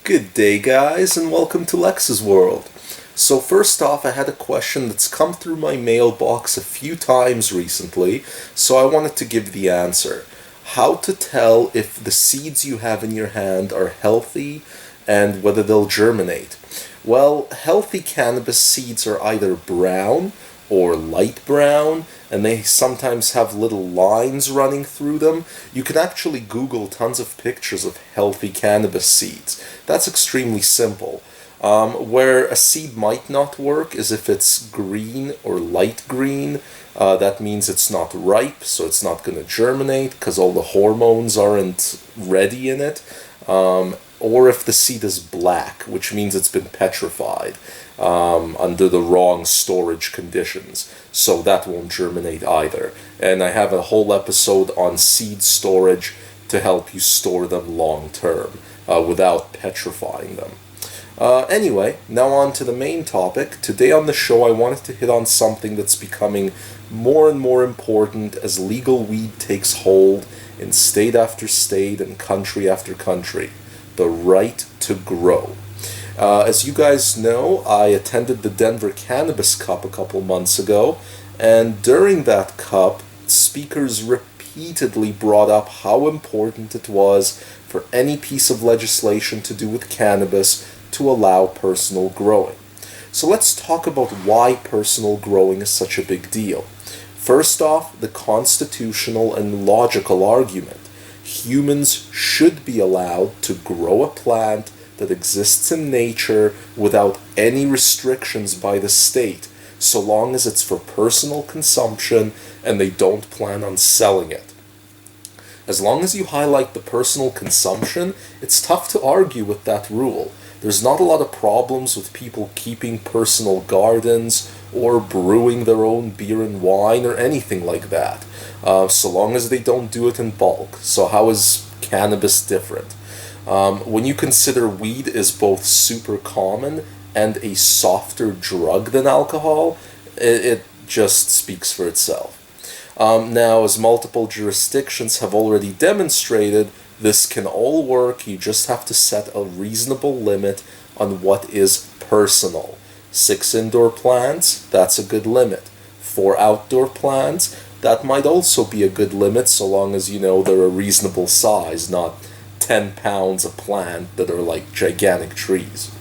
Good day, guys, and welcome to Lex's World. So first off, I had a question that's come through my mailbox a few times recently, so I wanted to give the answer. How to tell if the seeds you have in your hand are healthy and whether they'll germinate. Well, healthy cannabis seeds are either brown or light brown, and they sometimes have little lines running through them. You can actually Google tons of pictures of healthy cannabis seeds. That's extremely simple. Where a seed might not work is if it's green or light green. That means it's not ripe, so it's not going to germinate because all the hormones aren't ready in it. Or if the seed is black, which means it's been petrified under the wrong storage conditions, so that won't germinate either. And I have a whole episode on seed storage to help you store them long term without petrifying them. Anyway, now on to the main topic. Today on the show I wanted to hit on something that's becoming more and more important as legal weed takes hold in state after state and country after country. The right to grow. As you guys know, I attended the Denver Cannabis Cup a couple months ago, and during that cup, speakers repeatedly brought up how important it was for any piece of legislation to do with cannabis to allow personal growing. So let's talk about why personal growing is such a big deal. First off, the constitutional and logical argument. Humans should be allowed to grow a plant that exists in nature without any restrictions by the state, so long as it's for personal consumption and they don't plan on selling it. As long as you highlight the personal consumption, it's tough to argue with that rule. There's not a lot of problems with people keeping personal gardens or brewing their own beer and wine or anything like that, so long as they don't do it in bulk. So how is cannabis different? When you consider weed is both super common and a softer drug than alcohol, it just speaks for itself. Now, as multiple jurisdictions have already demonstrated, this can all work. You just have to set a reasonable limit on what is personal. 6 indoor plants, that's a good limit. 4 outdoor plants, that might also be a good limit so long as you know they're a reasonable size, not 10 pounds a plant that are like gigantic trees.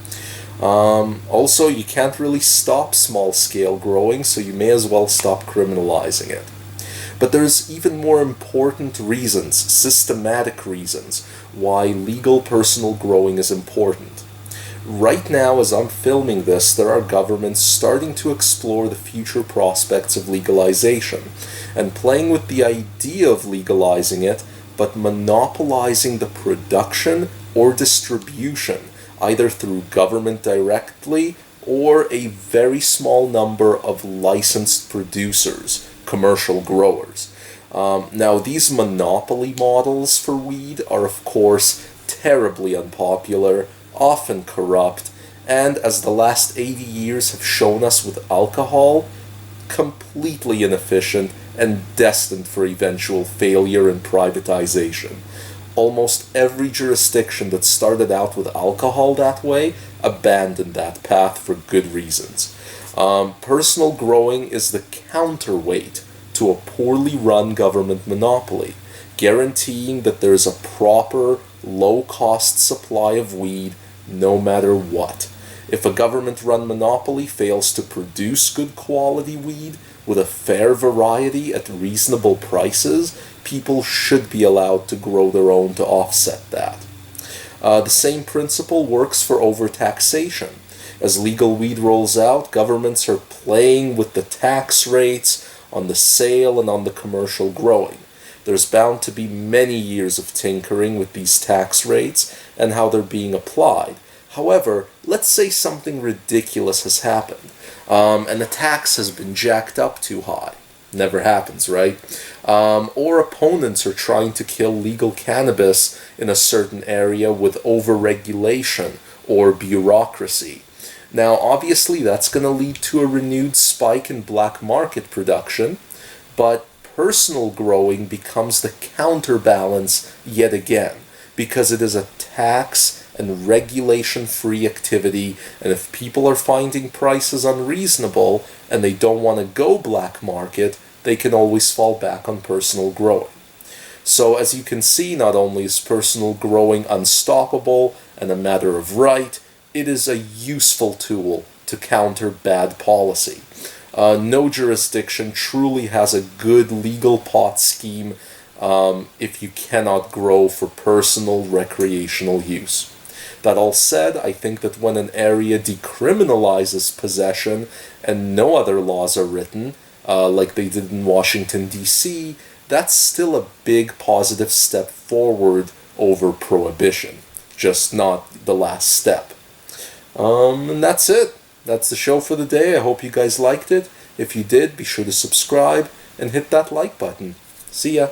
Also, you can't really stop small-scale growing, so you may as well stop criminalizing it. But there's even more important reasons, systematic reasons, why legal personal growing is important. Right now, as I'm filming this, there are governments starting to explore the future prospects of legalization and playing with the idea of legalizing it, but monopolizing the production or distribution, either through government directly or a very small number of licensed producers, commercial growers. Now, these monopoly models for weed are, of course, terribly unpopular, often corrupt, and as the last 80 years have shown us with alcohol, completely inefficient and destined for eventual failure and privatization. Almost every jurisdiction that started out with alcohol that way abandoned that path for good reasons. Personal growing is the counterweight to a poorly run government monopoly, guaranteeing that there's a proper, low-cost supply of weed no matter what. If a government-run monopoly fails to produce good quality weed with a fair variety at reasonable prices, people should be allowed to grow their own to offset that. The same principle works for overtaxation. As legal weed rolls out, governments are playing with the tax rates on the sale and on the commercial growing. There's bound to be many years of tinkering with these tax rates and how they're being applied. However, let's say something ridiculous has happened, and the tax has been jacked up too high. Never happens, right? Or opponents are trying to kill legal cannabis in a certain area with overregulation or bureaucracy. Now, obviously, that's going to lead to a renewed spike in black market production, but personal growing becomes the counterbalance yet again. because it is a tax and regulation-free activity, and if people are finding prices unreasonable and they don't want to go black market, they can always fall back on personal growing. So as you can see, not only is personal growing unstoppable and a matter of right, it is a useful tool to counter bad policy. No jurisdiction truly has a good legal pot scheme if you cannot grow for personal recreational use. That all said, I think that when an area decriminalizes possession and no other laws are written, like they did in Washington, D.C., that's still a big positive step forward over prohibition, just not the last step. And that's it. That's the show for the day. I hope you guys liked it. If you did, be sure to subscribe and hit that like button. See ya.